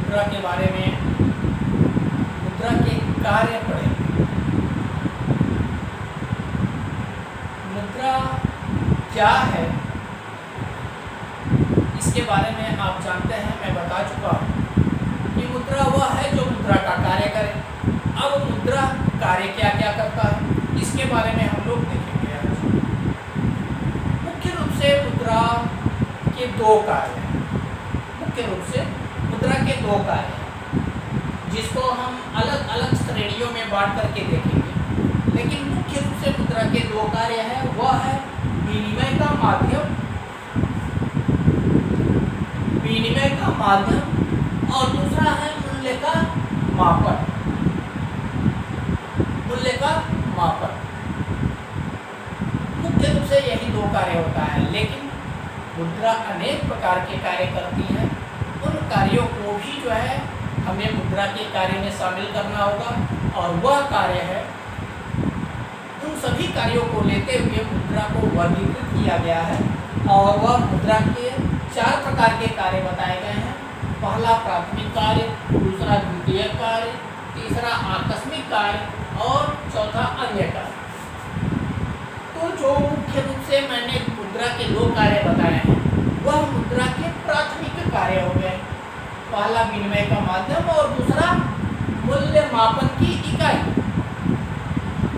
मुद्रा के बारे में, मुद्रा के कार्य पढ़ेंगे। मुद्रा क्या है इसके बारे में आप जानते हैं, मैं बता चुका हूँ कि मुद्रा वह है जो मुद्रा का कार्य करे। अब मुद्रा कार्य क्या क्या करता है इसके बारे में हम लोग देखेंगे आज। मुख्य रूप से मुद्रा के दो कार्य हैं, मुख्य रूप से मुद्रा के दो कार्य हैं जिसको हम अलग अलग श्रेणियों में बांट करके देखेंगे। लेकिन मुख्य रूप से मुद्रा के दो कार्य हैं, वह है विनिमय का माध्यम, विनिमय का माध्यम, और दूसरा है मूल्य का मापन, मूल्य का मापन। मुख्य रूप से यही दो कार्य होता है, लेकिन मुद्रा अनेक प्रकार के कार्य करती है। उन कार्यों को भी जो है हमें मुद्रा के कार्य में शामिल करना होगा, और वह कार्य है, उन सभी कार्यों को लेते हुए मुद्रा को वर्गीकृत किया गया है, और वह मुद्रा के 4 प्रकार के कार्य बताए गए हैं। पहला प्राथमिक कार्य, दूसरा द्वितीयक कार्य, तीसरा आकस्मिक कार्य और चौथा अन्य कार्य। तो जो मुख्य रूप से मैंने मुद्रा के दो कार्य बताए हैं वह मुद्रा के प्राथमिक कार्य हो गए। पहला विनिमय का माध्यम और दूसरा मूल्य मापन की इकाई।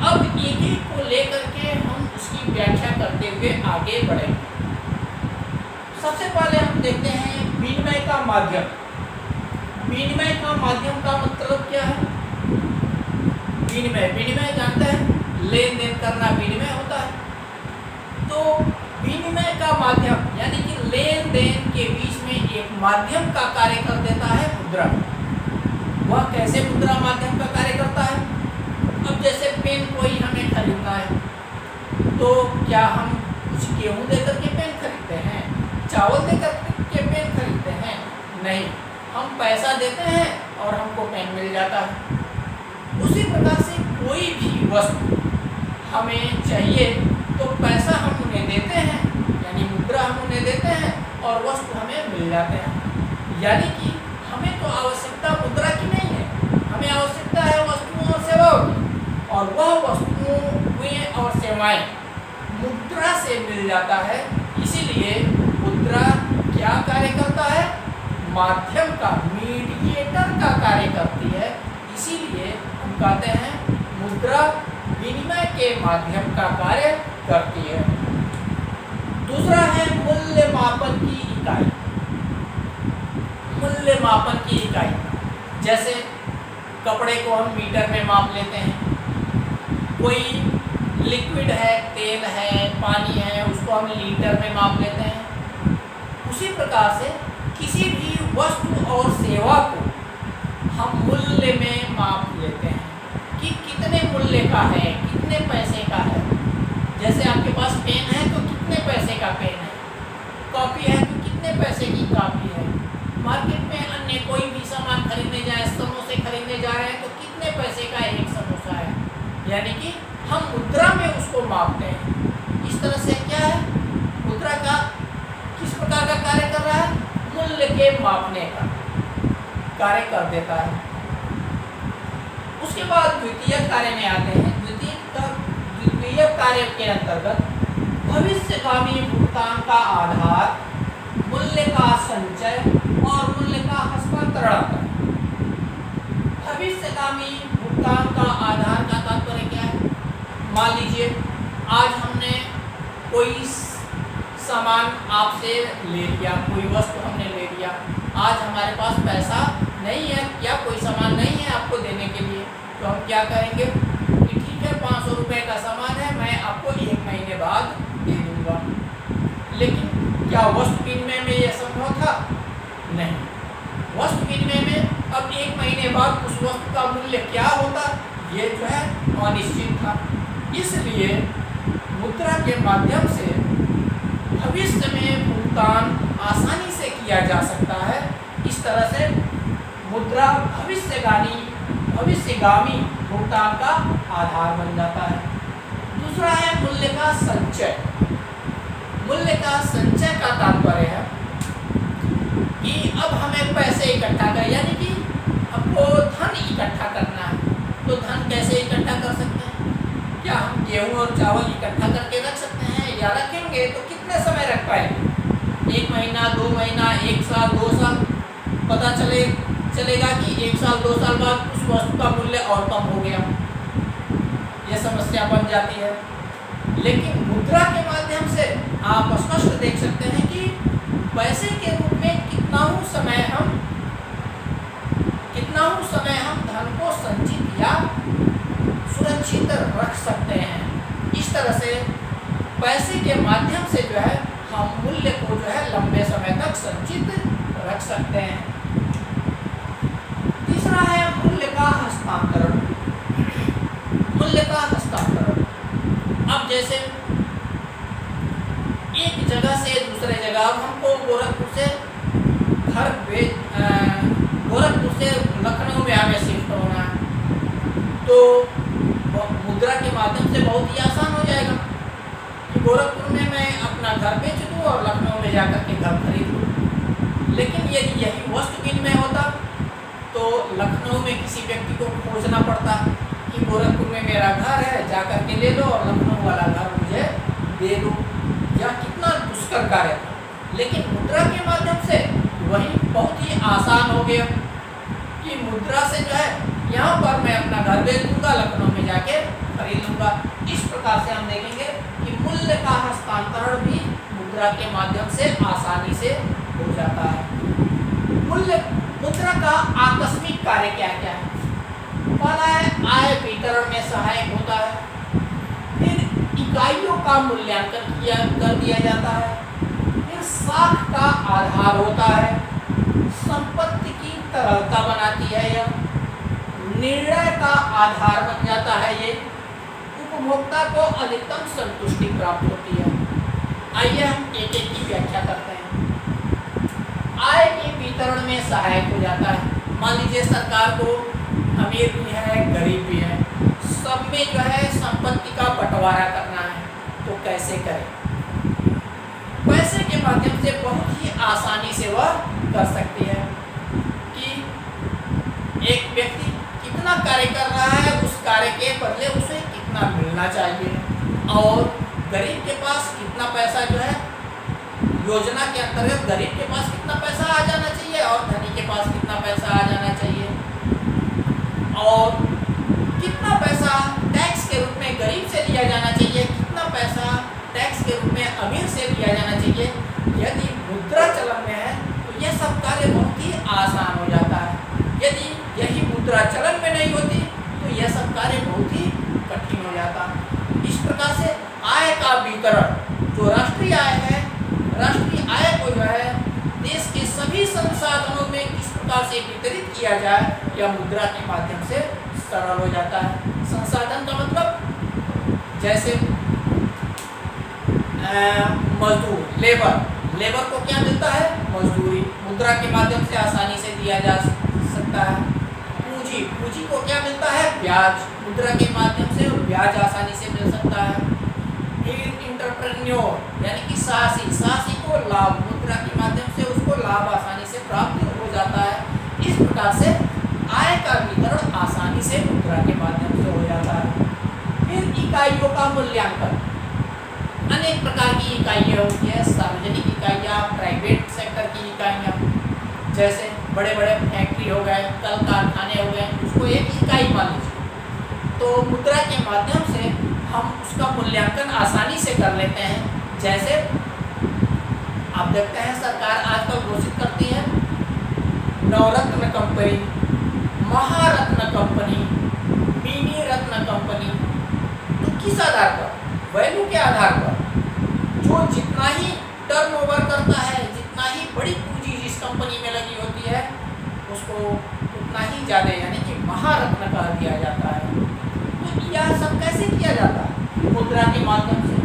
अब एक को लेकर के हम उसकी व्याख्या करते हुए आगे बढ़ेंगे। सबसे पहले हम देखते हैं विनिमय का माध्यम। विनिमय का माध्यम का मतलब क्या है? विनिमय, विनिमय जानते हैं, लेन देन करना विनिमय होता है। तो विनिमय का माध्यम यानी कि लेन देन के बीच में एक माध्यम का कार्य कर देता है मुद्रा। वह कैसे मुद्रा माध्यम का कार्य करता है? अब जैसे पेन कोई हमें खरीदना है, तो क्या हम कुछ गेहूँ देकर के पेन खरीदते हैं, चावल देकर के पेन खरीदते हैं? नहीं, हम पैसा देते हैं और हमको पेन मिल जाता है। उसी प्रकार से कोई भी वस्तु हमें चाहिए तो पैसा हम उन्हें देते हैं, यानी मुद्रा हम उन्हें देते हैं और वस्तु हमें मिल जाते हैं। यानी कि हमें तो आवश्यकता मुद्रा की नहीं है, हमें आवश्यकता है वस्तुओं और सेवाओं की, और वह वस्तुएं और सेवाएं मुद्रा से मिल जाता है। इसीलिए मुद्रा क्या कार्य करता है? माध्यम का, मीडिएटर का कार्य करती है। इसीलिए हम कहते हैं मुद्रा विनिमय के माध्यम का कार्य करती है। दूसरा है मूल्य मापन की इकाई। मूल्य मापन की इकाई, जैसे कपड़े को हम मीटर में माप लेते हैं, कोई लिक्विड है, तेल है, पानी है, उसको हम लीटर में माप लेते हैं। उसी प्रकार से किसी भी वस्तु और सेवा को हम मूल्य में माप लेते हैं कि कितने मूल्य का है, कितने पैसे का है। जैसे आपके पास पेन है तो कितने पैसे का पेन है, कॉपी है तो कितने पैसे की कॉपी है। मार्केट में अन्य कोई भी सामान खरीदने जाए, समोसे खरीदने जा रहे हैं तो कितने पैसे का एक समोसा है, यानी कि हम मुद्रा में उसको मापते हैं। इस तरह से क्या है, मुद्रा का किस प्रकार का कार्य कर रहा है? मूल्य के मापने का कार्य कर देता है। उसके बाद द्वितीय कार्य में आते हैं। द्वितीय कार्य के अंतर्गत भविष्यगामी भुगतान का आधार, मूल्य का संचय और मूल्य का हस्तांतरण। भविष्यगामी भुगतान का आधार का तात्पर्य क्या है? मान लीजिए आज हमने कोई सामान आपसे ले लिया, कोई वस्तु हमने ले लिया, आज हमारे पास पैसा नहीं है या कोई सामान नहीं है आपको देने के लिए, तो हम क्या करेंगे कि ठीक है 500 रुपये का सामान है, मैं आपको 1 महीने बाद दे दूँगा। लेकिन क्या वस्तु विनिमय में यह संभव था? नहीं। वस्तु विनिमय में अब 1 महीने बाद उस वस्तु का मूल्य क्या होता, ये जो है अनिश्चित था। इसलिए मुद्रा के माध्यम से भविष्य में भुगतान आसानी से किया जा सकता है। इस तरह से मुद्रा भविष्यगामी भुगतान का आधार बन जाता है। दूसरा है मूल्य का संचय। मूल्य का संचय का तात्पर्य है कि अब हमें पैसे इकट्ठा कर, यानी कि रखोगे तो कितने समय रख पाएंगे? 1 महीना, 2 महीना, 1 साल, 2 साल, पता चलेगा कि 1 साल 2 साल बाद उस वस्तु का मूल्य और कम हो गया। यह समस्या बन जाती है। लेकिन मुद्रा के माध्यम से आप स्पष्ट देख सकते हैं कि पैसे के रूप में कितना समय हम धन को संचित या सुरक्षित रख सकते हैं। इस तरह से पैसे के माध्यम से जो है हम मूल्य को जो है लंबे समय तक संचित रख सकते हैं। तीसरा है मूल्य का हस्तांतरण। मूल्य का हस्तांतरण, अब जैसे एक जगह से दूसरे जगह, हमको गोरखपुर से लखनऊ में हमें शिफ्ट होना है, तो मुद्रा के माध्यम से बहुत ही आसान हो जाएगा कि गोरखपुर में मैं अपना घर बेच दूँ और लखनऊ में जाकर के घर खरीद लूँ। लेकिन यदि यही वस्तु विनिमय होता तो लखनऊ में किसी व्यक्ति को खोजना पड़ता कि गोरखपुर में मेरा घर है, जाकर के ले लो और लखनऊ वाला घर मुझे दे दो, या कितना दुष्कर कार्य था। लेकिन मुद्रा के माध्यम से वही बहुत ही आसान हो गया कि मुद्रा से जो है यहाँ पर मैं अपना घर बेच दूंगा, लखनऊ में जाके खरीद लूँगा। इस प्रकार से हम देखेंगे कि मूल्य का हस्तांतरण भी मुद्रा के माध्यम से आसानी से हो जाता है। मुद्रा का आकस्मिक कार्य क्या क्या है? पहला है आय वितरण में सहायक होता है, फिर इकाइयों का मूल्यांकन कर दिया जाता है, फिर साख का आधार होता है, संपत्ति की तरलता बनाती है, यह निर्णय का आधार बन जाता है, ये उपभोक्ता को अधिकतम संतुष्टि प्राप्त होती है। आइए हम एक एक की व्याख्या करते हैं। आय के वितरण में सहायक हो जाता है। मान लीजिए सरकार को अमीर भी है, गरीब भी है, सब में जो है संपत्ति का बंटवारा करना है, तो कैसे करें? पैसे के माध्यम से बहुत ही आसानी से वह कर सकती है कि एक व्यक्ति कितना कार्य कर रहा है, उस कार्य के बदले उसे कितना मिलना चाहिए, और गरीब के पास कितना पैसा जो है योजना के अंतर्गत गरीब के पास कितना पैसा आ जाना चाहिए और धनी के पास कितना पैसा आ जाना चाहिए, और कितना पैसा टैक्स के रूप में गरीब से लिया जाना चाहिए, कितना पैसा टैक्स के रूप में अमीर से लिया जाना चाहिए। यदि मुद्रा चलन में है तो यह सब कार्य बहुत ही आसान हो जाता है। यदि यही मुद्रा चलन में नहीं होती तो यह सब कार्य बहुत ही कठिन हो जाता। इस प्रकार से आय का वितरण, जो राष्ट्रीय आय है, राष्ट्रीय आय को जो है देश के सभी संसाधनों में किस प्रकार से वितरित किया जाए, यह मुद्रा के माध्यम से सरल हो जाता है। संसाधन का मतलब जैसे मजदूर, लेबर को क्या मिलता है? मजदूरी, मुद्रा के माध्यम से आसानी से दिया जा सकता है। पूंजी को क्या मिलता है? ब्याज, मुद्रा के माध्यम से ब्याज आसानी से मिल सकता है। फिर इंटरप्रेन्योर यानी कि साहसी को लाभ, मुद्रा के माध्यम से उसको लाभ आसानी से प्राप्त हो जाता है। इस प्रकार से आय का वितरण आसानी से मुद्रा के माध्यम से हो जाता है। फिर इकाइयों का मूल्यांकन, अनेक प्रकार की इकाइयाँ होती है, सार्वजनिक इकाइयाँ, प्राइवेट सेक्टर की इकाइयाँ, जैसे बड़े बड़े फैक्ट्री हो गए, कल कारखाने हो गए, उसको एक इकाई मान लीजिए, तो मुद्रा के माध्यम से हम उसका मूल्यांकन आसानी से कर लेते हैं। जैसे आप देखते हैं सरकार आजकल घोषित करती है नवरत्न कंपनी, महारत्न कंपनी, मिनी रत्न कंपनी, तो किस आधार पर? वैल्यू के आधार पर। जो जितना ही टर्नओवर करता है, जितना ही बड़ी पूंजी जिस कंपनी में लगी होती है, उसको उतना ही ज़्यादा यानी कि महारत्न कह दिया जाता है। तो यह सब कैसे किया जाता है? मुद्रा के माध्यम से।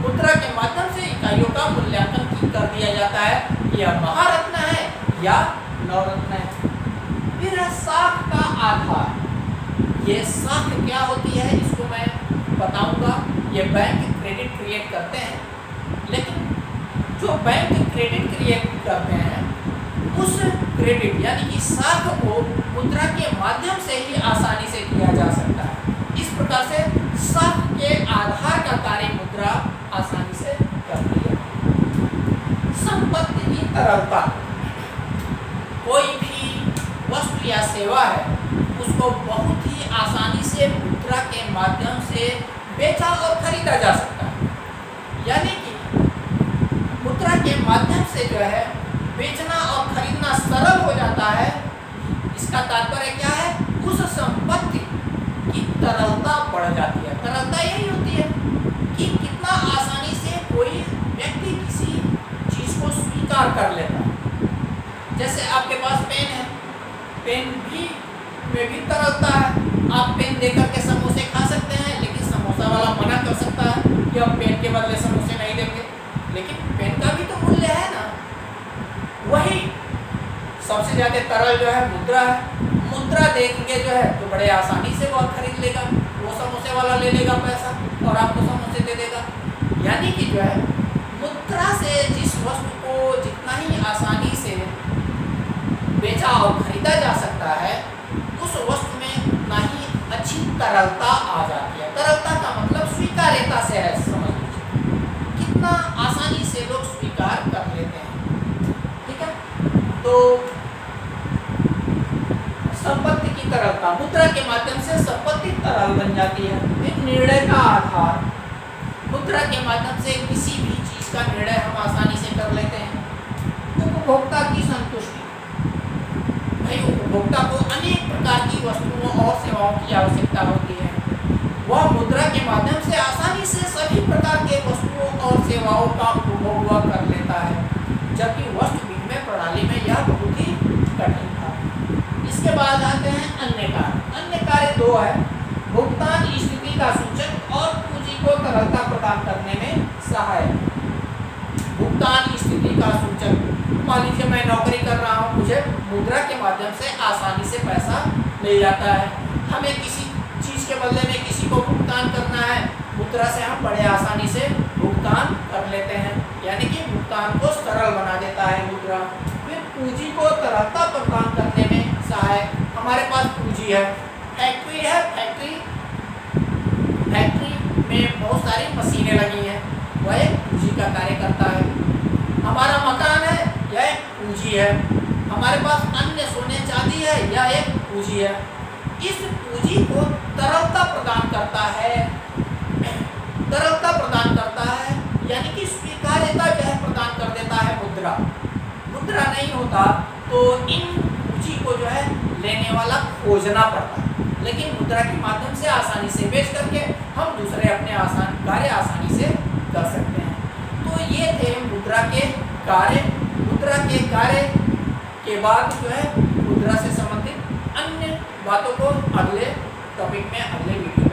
मुद्रा के माध्यम से इकाइयों का मूल्यांकन कर दिया जाता है, यह महारत्न है या नवरत्न है। फिर साख का आधार, ये साख क्या होती है इसको मैं बताऊंगा। ये बैंक क्रेडिट क्रिएट करते हैं, लेकिन जो बैंक क्रेडिट क्रिएट करते हैं उस क्रेडिट यानी कि साख को मुद्रा के माध्यम से ही आसानी से किया जा सकता है। इस प्रकार से साख के आधार का कार्य मुद्रा आसानी से करती है। संपत्ति की तरलता, कोई भी वस्तु या सेवा है उसको बहुत ही आसानी से मुद्रा के माध्यम से बेचा और खरीदा जा सकता है। यानी कि मुद्रा के माध्यम से जो है बेचना और खरीदना सरल हो जाता है। इसका तात्पर्य क्या है? उस संपत्ति की तरलता बढ़ जाती है। तरलता यही होती है कि कितना आसानी से कोई व्यक्ति किसी चीज को स्वीकार कर लेता है। जैसे आपके पास पेन है, पेन में भी तरलता है। आप पेन देकर के समोसे खा सकते हैं, लेकिन समोसा वाला मना कर सकता है कि हम पेन के बदले समोसे नहीं देंगे। लेकिन पेन का भी तो मूल्य है ना। वही सबसे ज्यादा तरल जो है मुद्रा है। मुद्रा देंगे जो है तो बड़े आसानी से वो खरीद लेगा, वो समोसे वाला ले लेगा पैसा और आपको समोसे दे देगा। यानी कि जो है मुद्रा से जिस वस्तु को जितना ही आसानी से बेचा और खरीदा जा सकता है, उस वस्तु में उतना ही अच्छी तरलता आ जाती है। तरलता का मतलब स्वीकार्यता से है, समझ लीजिए कितना आसानी से लोग स्वीकार कर लेते हैं। ठीक है, तो संपत्ति की तरलता, मुद्रा के माध्यम से संपत्ति तरल बन जाती है। एक निर्णय का आधार, मुद्रा के माध्यम से किसी भी चीज का निर्णय हम आसानी से कर लेते हैं। उपभोक्ता की संतुष्टि, भाई उपभोक्ता को अनेक प्रकार की वस्तुओं और सेवाओं की आवश्यकता होती है। वह मुद्रा के माध्यम से आसानी से सभी प्रकार के वस्तुओं और सेवाओं का उपभोग कर लेता है, जबकि वस्तु विनिमय प्रणाली में यह बहुत ही कठिन था। इसके बाद आते हैं अन्य कार्य। अन्य कार्य दो है, भुगतान स्थिति का सूचक और पूंजी को तरलता प्रदान करने में सहायक। भुगतान स्थिति का सूचक, मान लीजिए मैं नौकरी कर रहा हूँ, मुझे मुद्रा के माध्यम से आसानी से पैसा मिल जाता है। हमें किसी चीज के बदले में किसी को भुगतान करना है, मुद्रा से हम बड़े आसानी से भुगतान कर लेते हैं। यानी कि भुगतान को सरल बना देता है मुद्रा। फिर पूंजी को तरलता प्रदान करने में सहायक। हमारे पास पूंजी है, फैक्ट्री है, फैक्ट्री में बहुत सारी मशीनें लगी हैं, वह एक पूंजी का कार्य करता है। हमारा मकान है, यह एक पूंजी है। हमारे पास अन्य सोने चांदी है, यह एक पूंजी है। इस पूंजी को तरलता प्रदान करता है, तरलता प्रदान करता है, यानी कि स्वीकार्यता जो है प्रदान कर देता है मुद्रा। मुद्रा नहीं होता तो इन पूंजी को जो है लेने वाला खोजना पड़ता है, लेकिन मुद्रा के माध्यम से आसानी से बेच करके हम दूसरे अपने कार्य आसानी से कर सकते हैं। तो ये थे मुद्रा के कार्य। मुद्रा के कार्य के बाद जो है मुद्रा से संबंधित अन्य बातों को अगले टॉपिक में, अगले वीडियो